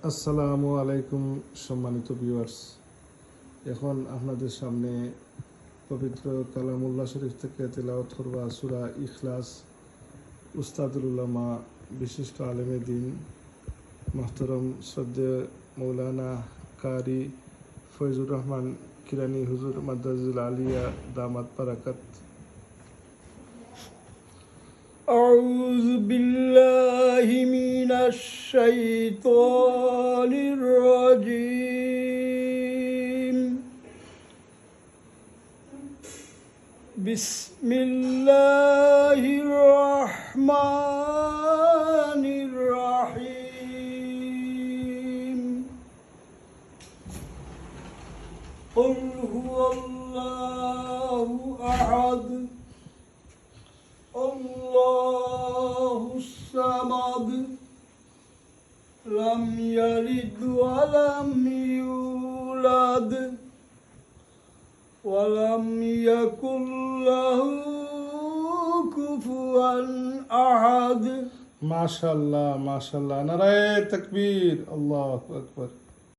আসসালামু আলাইকুম সম্মানিত ভিউয়ার্স। এখন আপনাদের সামনে পবিত্র কালামুল্লাহ শরীফ থেকে তেলাওয়াত করব সূরা ইখলাস। উস্তাদুল উলামা বিশিষ্ট আলেমে দিন মোহতরম শ্রদ্ধেয় মৌলানা কারি ফয়জুর রহমান কিরানি হুজুর মাদ্রাজুল আলিয়া দামাত বারাকাত। أعوذ بالله من الشيطان الرجيم. بسم الله الرحمن الرحيم. قل هو الله أحد الله الصمد لم يلد ولم يولد ولم يكن له كفوا أحد. মাশাআল্লাহ মাশাআল্লাহ, নারায়ে তাকবীর, আল্লাহু আকবার।